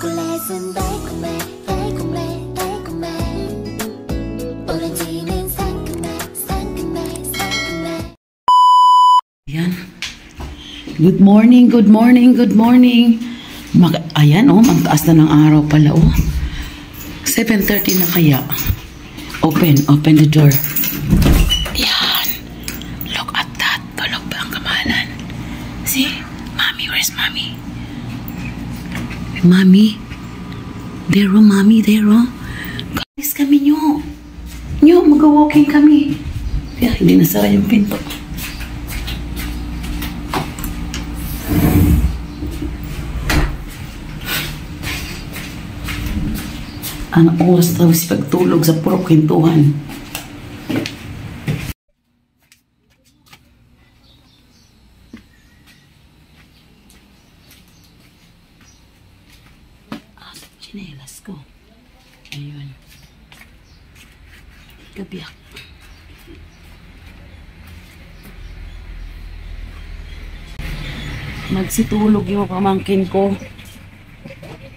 초콜릿은 달콤해 달콤해 달콤해 오렌지는 상큼해 상큼해 상큼해. Ayan. Good morning, good morning, good morning. Ayan oh, magtaas na ng araw pala oh. 7:30 na kaya. Open the door. Ayan. Look at that. Tulog ba ang kamalan? See? Mommy, where's mommy? Mommy? There oh, mommy, there oh. Guys, kami nyo. Nyo, mag-walking kami. Kaya hindi nasara yung pinto. Anong oras na si pagtulog sa puro kwentuhan? Chinelas ko. Ayun. Gabiyak. Magsitulog yung pamangkin ko.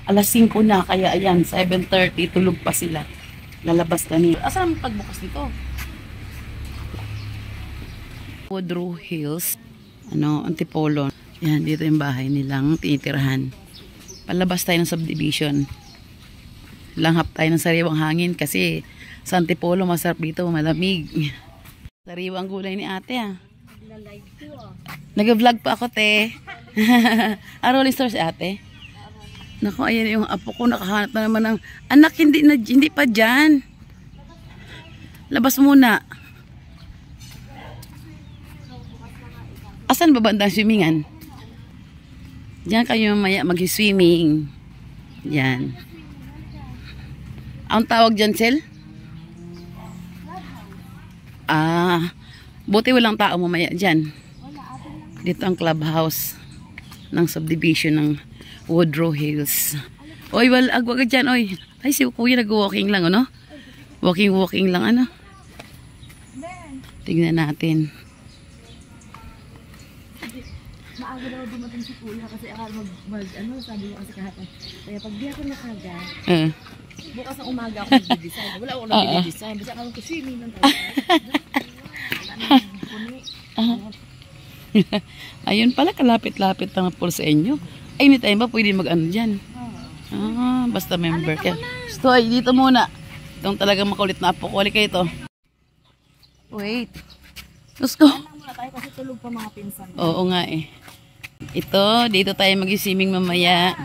Alas 5 na, kaya ayan, 7:30, tulog pa sila. Lalabas na niya. Asan ang pagbukas nito? Woodrow Hills. Antipolo. Yan, dito yung bahay nilang tinitirahan. Palabas tayo ng subdivision. Langhap tayo ng sariwang hangin kasi sa Antipolo, masarap dito, malamig. Sariwang gulay ni ate ah. Nag-vlog pa ako, te. Rolling Stars si ate. Naku, ayan yung apo ko, nakahanap na naman ng anak, hindi pa dyan. Labas muna. Asan ba banda swimmingan? Diyan kayo mamaya mag-swimming. Yan. Ang tawag dyan, Sel? Buti walang tao mamaya dyan. Dito ang clubhouse ng subdivision ng Woodrow Hills. Oy, agwag dyan, oy. Ay, si kuya nag-walking lang, ano? Walking lang, ano? Tignan natin. Maaga daw dumating si kuya kasi akala sabi mo kasi kahapon. Kaya pag di ako nakaga, bukas ng umaga ako nag-design. Wala ako nag-design. Basta ako swimming ng tayo. Ayun pala, kalapit-lapit lang po sa inyo. Ay, anytime ba pwede mag-ano dyan? Basta member ka. So, ay, dito muna. Itong talagang makulit na apo. Kuwali kayo ito. Wait. Let's go. Muna tayo kasi tulog pa mga pinsan. Oo nga eh. Ito, dito tayo mag-swimming mamaya.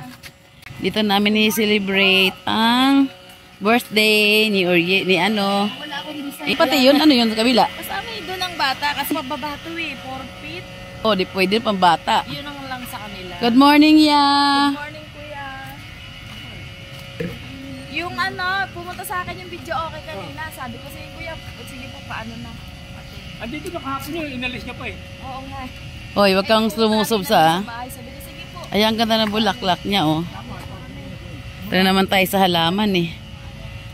Dito namin i-celebrate ang birthday ni ano. Wala akong design. Pati yun, ano yun sa kabila? Kasama yun doon ang bata kasi mababato 4 feet. Oh, di pwede pang bata. Yun ang lang sa kanila. Good morning, ya. Good morning, kuya. Yung pumunta sa akin yung video okay kanina. Sabi ko sa kuya, sige po, paano na? Andito na kahapon yun, inalis niya pa eh. Oo nga. Hoy, wag kang lumusob sa. Sabi ko, sige po. Ay, ang ganda ng bulaklak niya, oh. Ito naman tayo sa halaman, eh.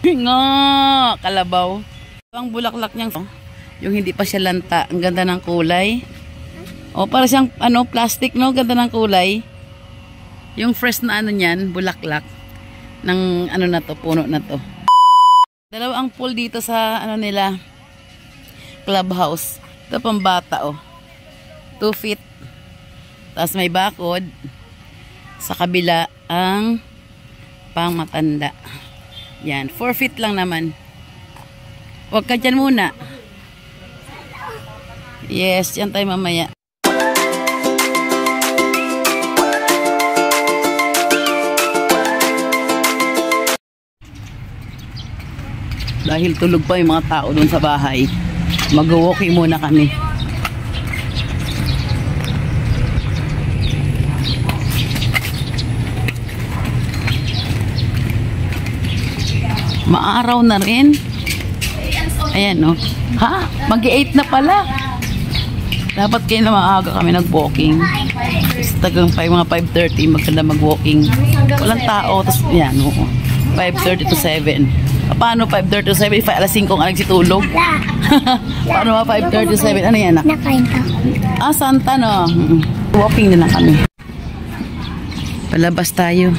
Nga, kalabaw. Ang bulaklak niyang, yung hindi pa siya lanta. Ang ganda ng kulay. Oh, para siyang, plastic, no? Ganda ng kulay. Yung fresh na niyan, bulaklak. Ng, na to, puno na to. Dalawa ang pool dito sa, nila, clubhouse. Ito pang bata, oh. 2 feet. Tapos may bakod. Sa kabila, ang pang matanda. Yan, 4 feet lang naman. Huwag ka dyan muna. Yes, yan tayo mamaya. Dahil tulog pa yung mga tao doon sa bahay, mag-walking muna kami. Maaraw na rin. Ayan, no? Ha? Mag-8 na pala. Dapat kayo na maaga kami nag-walking. Tagang mga 5:30 magkanda mag-walking. Walang tao. Tapos, yan, no? 5:30 to 7. Paano 5:30 to 7? Alas 5 ang nagsitulog. Paano 5:30 to 7? Ano yan, anak? Nakain ka. Santa, no? Walking na lang kami. Palabas tayo.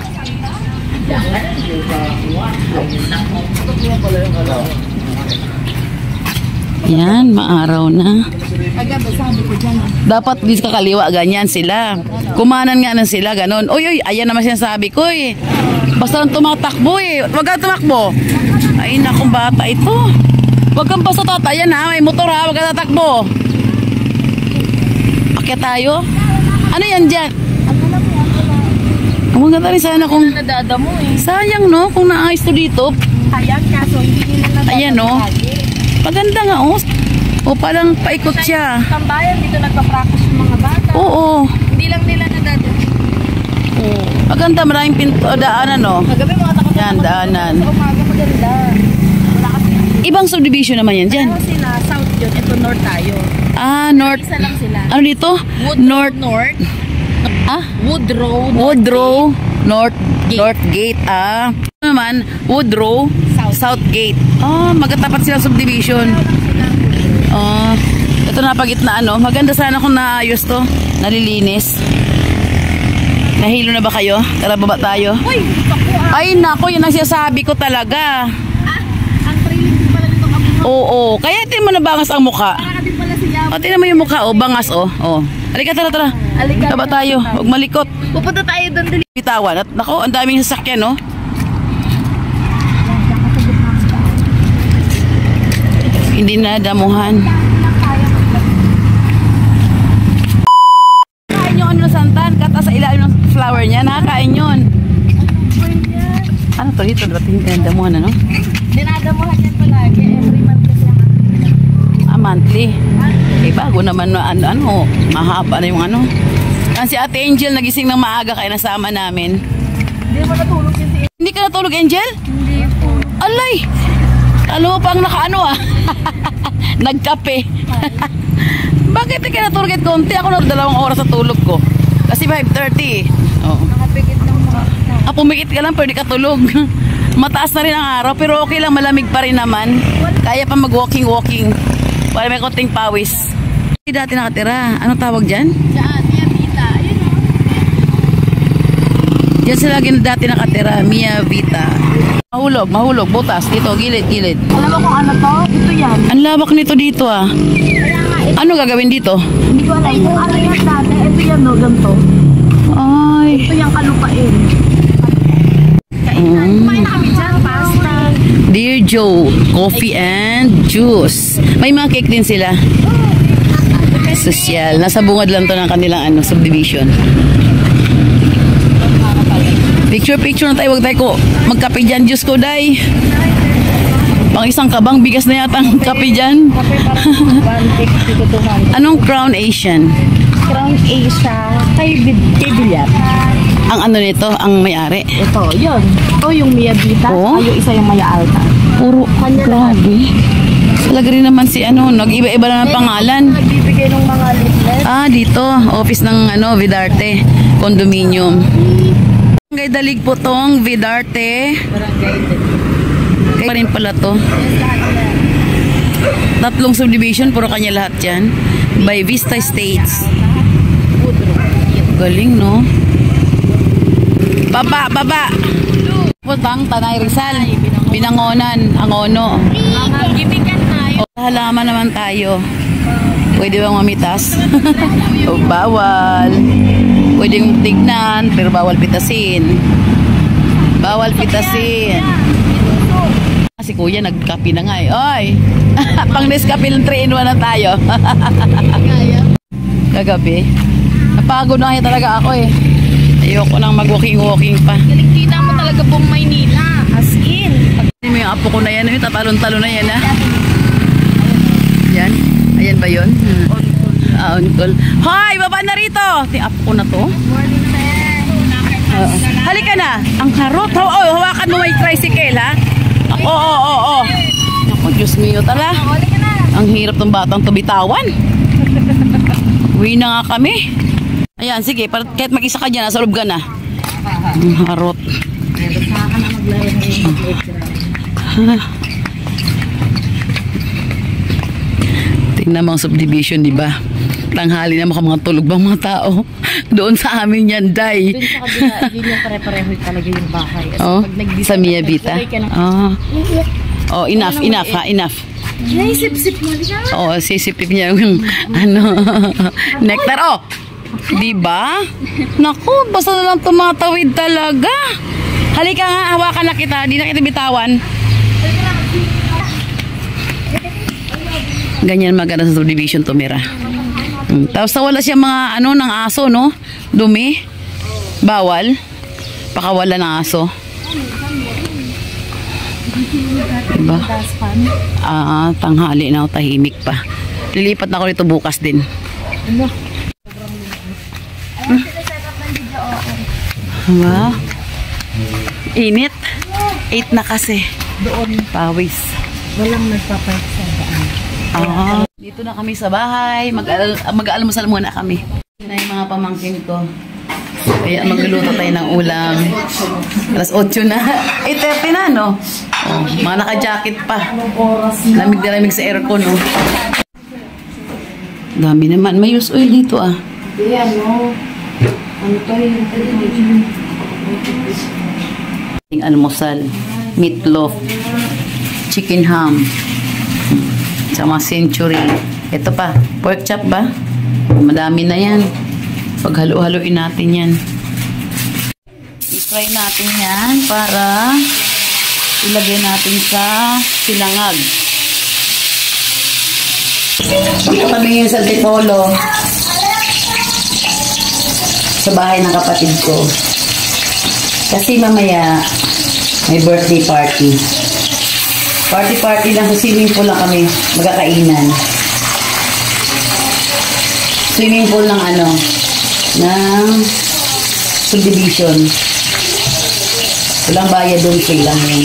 Yan, maaraw na. Agabi, sabi ko dyan. Dapat di kakaliwa, ganyan sila. Kumanan nga na sila, ganon. Uy, uy, ayan naman sinasabi ko eh. Basta lang tumatakbo eh. Huwag kang tumakbo. Ay, nakong bata ito. Huwag kang basta tatayan ha. May motor ha. Huwag kang tatakbo. Akyat tayo. Ano yan dyan? Ang maganda rin sana kung... Nadadamo eh. Sayang no, kung naayos to dito. Sayang kaso, hindi nila nadadamo. Ayan no. Maganda nga oh. O parang paikot siya. Tambayan, dito nagpa-practice yung mga bata. Oo. Hindi lang nila nadadamo. Oo. Maganda, maraming pinto, daanan no. Kagabi mga takot. Yan, daanan. Sa umaga maganda. Wala kasi. Ibang subdivision naman yan dyan. Ano sila, south yun, ito north tayo. Ah, north. Isa lang sila. Ano dito? North. North. Ah? Woodrow. Woodrow. North Gate. Ah. Ano naman? Woodrow. South Gate. Ah, magkatapat sila subdivision. Ah. Ito na pagitnaan no. Maganda sana kung naayos to. Nalilinis. Nahilo na ba kayo? Tara baba tayo. Uy, paku ah. Ay nako, yun ang sinasabi ko talaga. Ang trailing din pala nito kami. Oo. Kaya tingnan mo na bangas ang mukha. Para din pala siya. O, tingnan mo yung mukha. O, bangas o. O. Halika, tara. Halika. Baba tayo. Huwag malikot. Pupunta tayo doon din. Bitawan. At nako, ang daming sasakyan no. Hindi na damuhan. Kain yung ano santan, kata sa ilalim ng flower niya, nakakain yun. Ano to dito? Dapat hindi na damuhan ano? Dinadamuhan yan palagi. Every month kasi ang Monthly. Eh bago naman na ano, mahaba na yung ano. Kasi si Ate Angel nagising ng maaga kaya nasama namin. Hindi mo natulog yun si Hindi ka natulog, Angel? Hindi po. Alay! Alam mo pang nakaano ah. Nagkape. Bakit di ka natulog at konti? Ako na 2 oras sa tulog ko. Kasi 5:30. Oo. Nakapigit lang mga. Pumikit ka lang pero di ka tulog. Mataas na rin ang araw pero okay lang, malamig pa rin naman. Kaya pa mag-walking. Para may konting pawis. Dati nakatira. Ano tawag dyan? Diyan, Mia Vita. Ayun o. Diyan sila dati nakatira. Mia Vita. Mahulog. Butas. Dito, gilid. Alam mo kung ano to? Ito yan. Ang lawak nito dito ah. Kaya nga, Ano gagawin dito? hindi ko alam kung ano yan dati. Ito yan no, ganito. Ay. Ito yung kalupain. Kumain na kami dyan, pasta. Dear Joe, coffee and juice. May mga cake din sila. Sosyal. Nasa bungad lang to ng kanilang subdivision. Picture na tayo. Huwag tayo ko magkape dyan. Diyos ko, day. Pang isang kabang bigas na yata ang kape dyan. Kape parang 150 to 200. Anong Crown Asian? Crown Asia kay Bilyar. Ang ano nito, ang may-ari. Ito, yun. Ito yung Mia Vita. Oo. Yung isa yung Maya Alta. Puro, grabe. Talaga rin naman si nag-iba-iba na ng pangalan. Nagbibigay ng mga leaflet. Ah, dito. Office ng Vidarte. Condominium. Barangay Dalig po tong Vidarte. Kaya pa rin pala to. 3 subdivision. Puro kanya lahat yan. By Vista Estates. Galing, no? Baba! Putang, Tanay Rizal. Binangonan. Angono. Gibigan tayo. O, halaman naman tayo. Pwede bang mamitas? O, bawal. Pwedeng tignan, pero bawal pitasin. Si kuya nagkape na nga eh. Oy! Pang Nescafe ng 3-in-1 na tayo. Kagabi. Napagod na kaya talaga ako eh. Ayoko nang mag-walking pa. Galing-kita mo talaga buong Maynila. As in. Hindi mo yung apo ko na yan. Yung tatalon-talon na yan ha. Yan. Ayan ba yun? On call. Hoy! Baba na rito! Yung apo ko na to. Morning, sir. Halika na. Ang harot. Hawakan mo may tricycle ha. Oo. Ako, Diyos mio tala. Halika na. Ang hirap ng batang to bitawan. Uwi na nga kami. Ayan, sige. Kahit mag-isa ka dyan, nasa loob ka na. Ang harot. Tingnan mo ang subdivision, di ba? Tanghali na mga tulog bang mga tao. Doon sa amin yan, Day. Doon sa kabila, yun yung pare-pareho talaga yung bahay. Kasi Oh, pag nag-decide sa Mia ka, Vita. nagsuray ka ng- Oh, enough ha, enough. Naisip-sip mo, di ka? Oo, sisipip niya yung nectar. Oh, di ba? Naku, basta na lang tumatawid talaga. Halika nga, hawakan na kita. Di na kita bitawan. Ganyan maganda sa subdivision tumira. Tapos wala siya mga ng aso, no? Dumi. Bawal. Pakawala ng aso. Diba? Tanghali na, tahimik pa. Lilipat na ako dito bukas din. Wow. Init. 8 na kasi. Doon, Pawis. walang nagpapark sa daan. Dito na kami sa bahay. Mag-almusal muna kami. Na yung mga pamangkin ko. Kaya magluluto tayo ng ulam. Alas 8 na. 8:30 na, no? Oh, mga naka-jacket pa. Lamig na lamig sa aircon, no? Dami naman. May use oil dito, ah. Almusal. Meatloaf. Chicken ham. Sama century. Ito pa. Pork chop ba? Madami na yan. Paghalo-haloin natin yan. I-fry natin yan para ilagay natin sa sinangag. Dito kami ngayon sa Antipolo. Sa bahay ng kapatid ko. Kasi mamaya may birthday party. Party lang sa swimming pool lang kami magkakainan. Swimming pool ng ng subdivision. Walang bayad doon, free lang yun.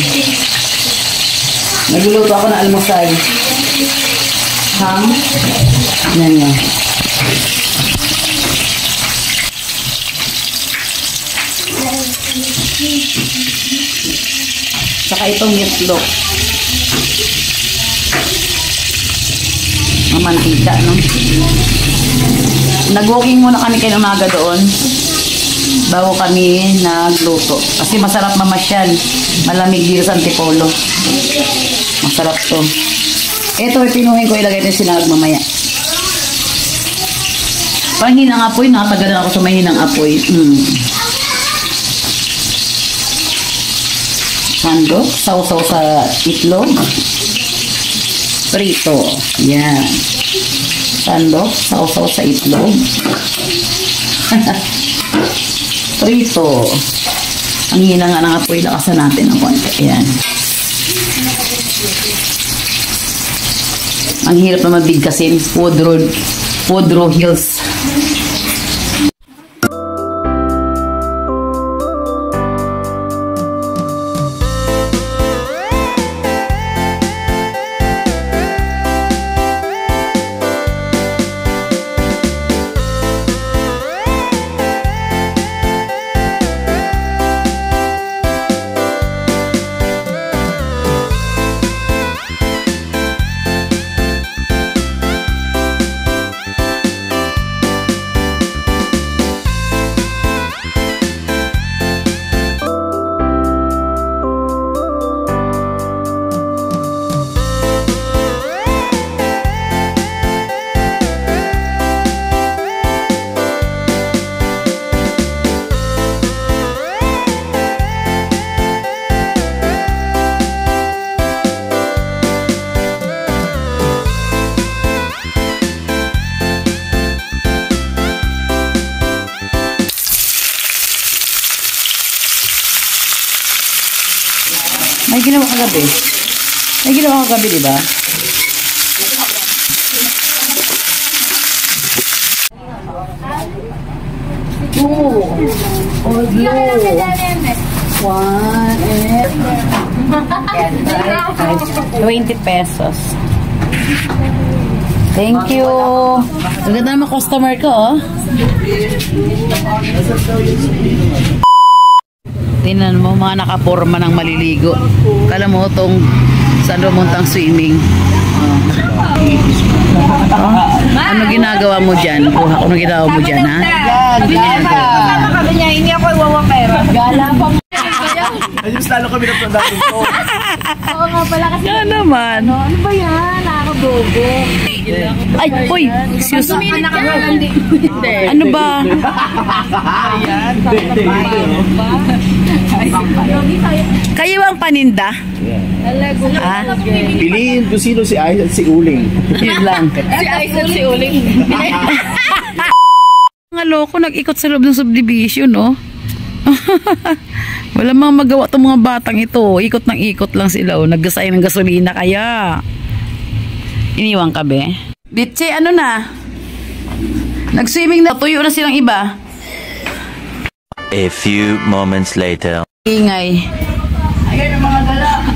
Nagluluto ako ng almusal. Ham. Yan yun. Saka itong meatloaf. Ang mantika, no? Nag-walking muna kami kayo umaga doon bago kami nagluto. Kasi masarap mamasyal. Malamig dito sa Antipolo. Masarap to. Ito, pinuhin ko ilagay na sinangag mamaya. Panghinang apoy, nakatagalan ako sa mahinang apoy. Sandok, sausaw sa itlog. Prito. Yan. Sandok, sausaw sa itlog. Prito. Ang hina nga ng apoy, lakasan natin ng konti. Yan. Ang hirap na mabigkasin. Woodrow Hills. May ginawa kagabi. May ginawa kagabi, di ba? Two. Or blue. 20 pesos. Thank you. Ang ganda naman customer ko, oh. Tingnan mo, mga nakaporma ng maliligo. Kala mo itong saan rumuntang swimming. Ano ginagawa mo dyan? Kuha ko, ano ginagawa mo dyan, ha? Sabi niya, hindi ako iwawa pera. Gala pa mo. Ay, mas lalo kami na dati ko. Oo nga pala kasi. Yan naman. Ano ba yan? Nakakabobo. Ay, uy, excuse me. Hindi. Ano ba? Kayo ang paninda? Ah, Piliin kung sino si Ice at si Uling. yun lang. Si Ice at si Uling. Mga loko, nag-ikot sa loob ng subdivision, no? Wala mga magawa itong mga batang ito. Ikot ng ikot lang sila, oh. Naggasay ng gasolina kaya. Iniwan ka, be? Bitse, ano na? Nag-swimming na. Tuyo na silang iba. A few moments later. Ingay.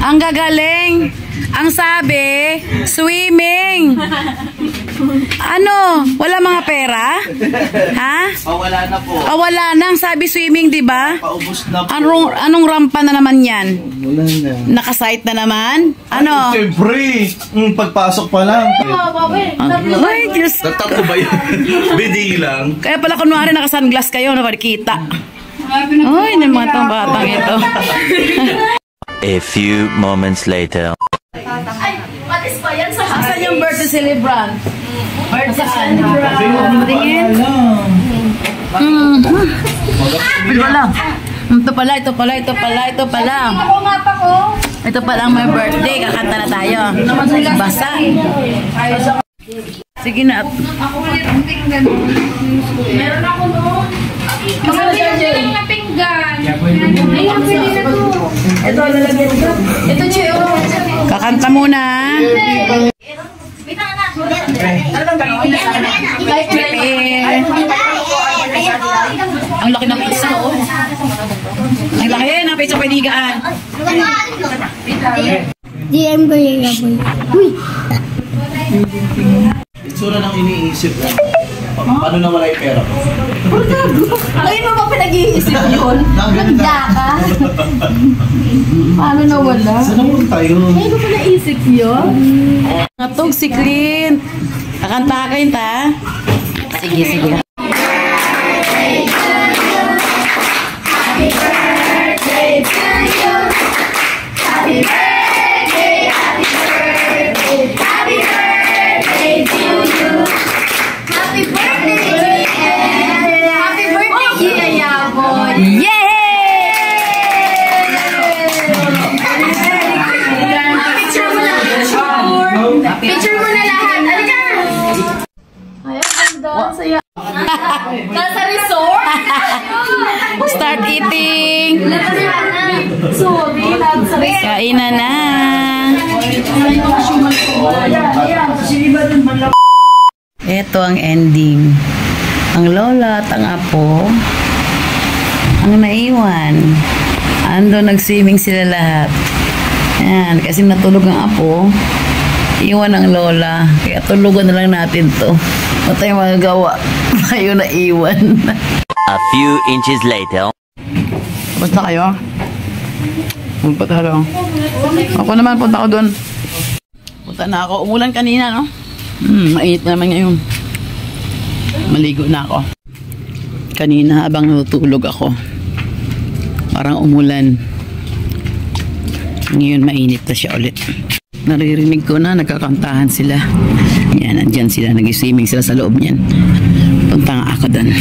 Ang gagaling. Ang sabi, swimming. Ano? Wala mga pera? Ha? Wala na po. Wala na. Ang sabi swimming, di ba? Paubos na po. Anong rampa na naman yan? Wala na. Nakasite na naman? Ano? Siyempre, pagpasok pa lang. Ay, Diyos. Tatakbo ba yun? Bidi lang. Kaya pala kunwari naka-sunglass kayo, nakikita. Ay, ng mga tong batang ito. A few moments later. Patis pa yan sa Asan yung birthday celebrant? Birthday celebrant. Tingin. Wala. Ito pala. Ako nga pa ko. Ito pala ang my birthday. Kakanta na tayo. Basa. Sige na. Meron ako noon. Sabi lang na pinggan. Ayun, pwede na to. Ito, lalagyan ko. Ito, Cheo. Kakanta muna. Ang laki ng pizza, oh. Ang laki ng pizza panigaan. DM ko yung yaboy. Uy! Itsura ng iniisip ko. Paano na wala yung pera ko? Ngayon mo ba pinag-iisip yun? Nagda ka? Paano nawala? Saan naman tayo? Ngayon mo pinaisip yun? Natog si Clint. Kakanta ka, Clint, ha? Sige. Picture mo na lahat. Halika! Ay, ang ganda. Saya. Nasa resort? Start eating. Sorry, nasa resort. Kainan na. Ito ang ending. Ang lola at ang apo ang naiwan. Ando nag-swimming sila lahat. Yan, kasi natulog ang apo. Iwan ang lola. Kaya tulugan na lang natin to. Wala tayong magagawa. Tayo na iwan. A few inches later. Basta kayo? Punta tayo. Ako naman, punta ako doon. Punta na ako. Umulan kanina, no? Mainit naman ngayon. Maligo na ako. Kanina habang natutulog ako. Parang umulan. Ngayon mainit na siya ulit. Naririnig ko na nagkakantahan sila. Yan, andyan sila. Nag-swimming sila sa loob niyan. Punta nga ako doon.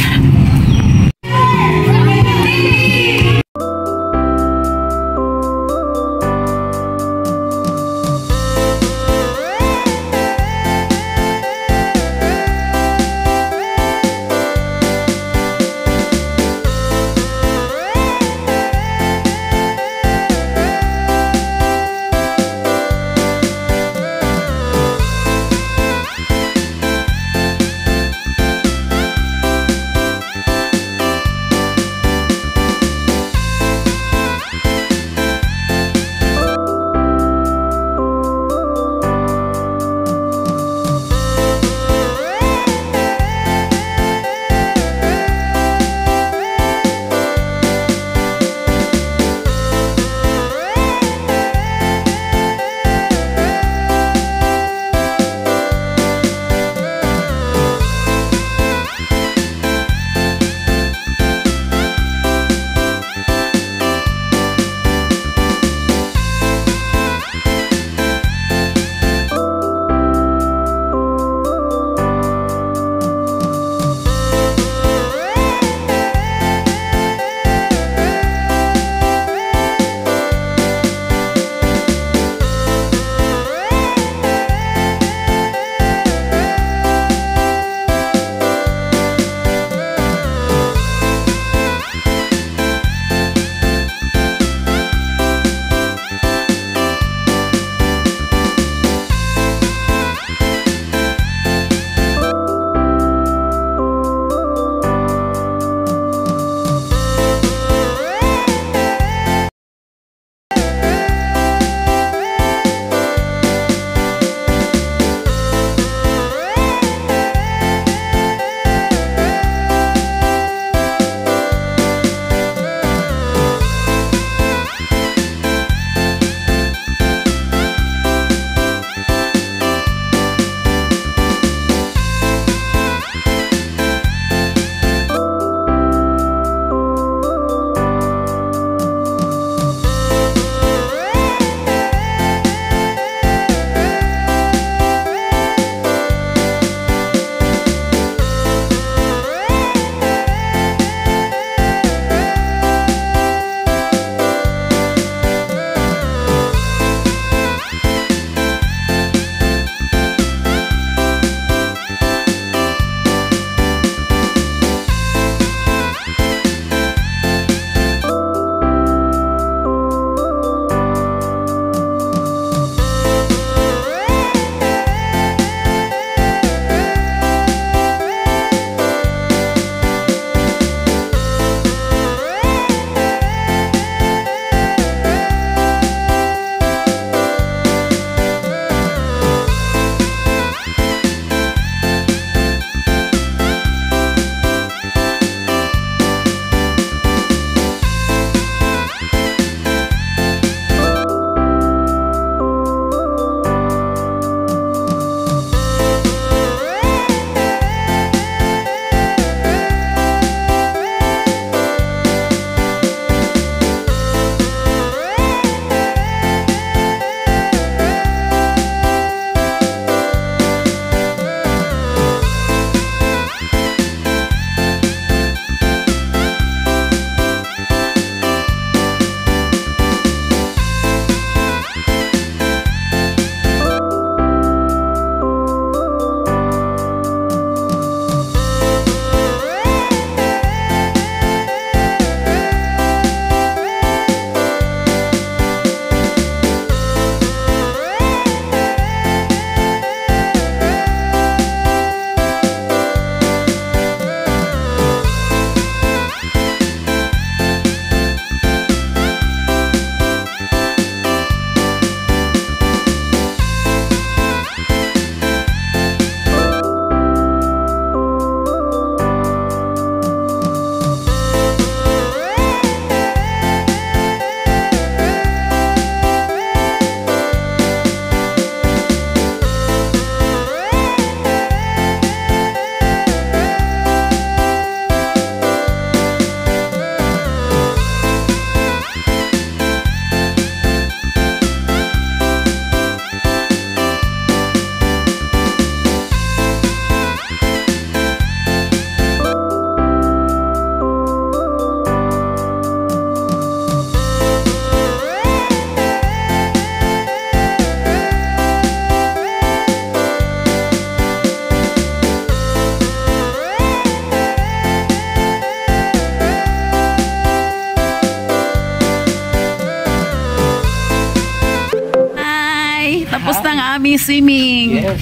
aming swimming. Yes.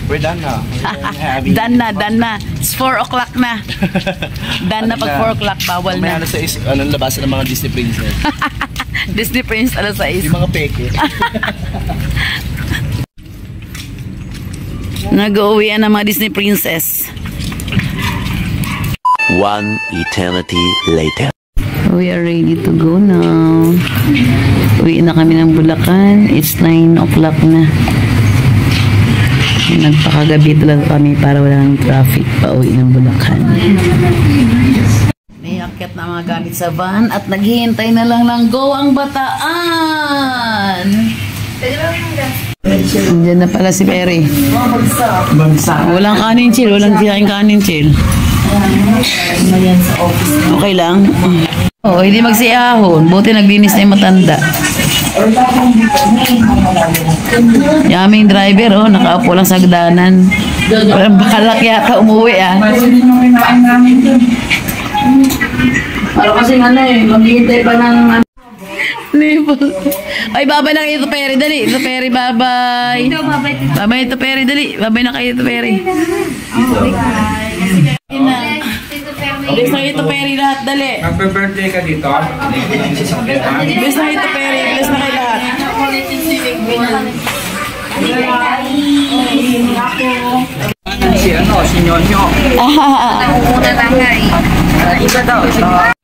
We're done now. Done na. It's 4 o'clock na. Done na pag 4 o'clock, bawal May na. ano sa anong labasan ng mga Disney princess. Disney Prince, alas 6. Yung mga peke. Nag-uwian ng mga Disney Princess. One eternity later. We are ready to go now. Uwi na kami ng Bulacan. It's 9 o'clock na. Nagpakagabi talaga kami para wala ng traffic pa uwi ng Bulacan. May akyat na mga gamit sa van at naghihintay na lang ng go ang Bataan. Diyan na pala si Perry. Walang kanin chill, walang tiyahing kanin chill. Okay lang. Oh, hindi magsiyahon. Buti naglinis na yung matanda. Yung aming driver, oh, nakaupo lang sa hagdanan. Walang bakalak yata umuwi, ah. Para kasi ano eh, maghihintay pa ng... Ay, babay na kayo ito, Perry. Dali. Ito, Perry, babay. Babay ito, Perry. Dali. Babay na kayo ito, Perry. Bilis na kayo ito, Perry, lahat. Dali. Magbe-birthday ka dito? Bilis na kayo ito, Perry. Bilis na kayo lahat. Si Nyonyo.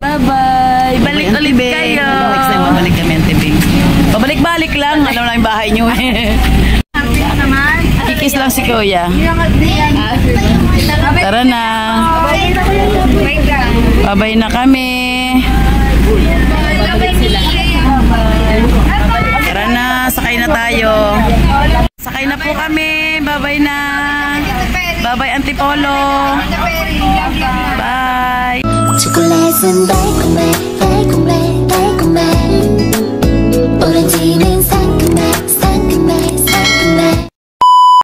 Bye-bye. Balik ulit kayo. Next time, babalik kami ang tibing. Pabalik-balik lang. Alam lang yung bahay nyo eh. Kikis lang si Kuya. Tara na. Babay na kami. Tara na. Sakay na tayo. Sakay na po kami. Babay na. Babay Antipolo. Bye. Chocolate and bacon, bacon, bacon.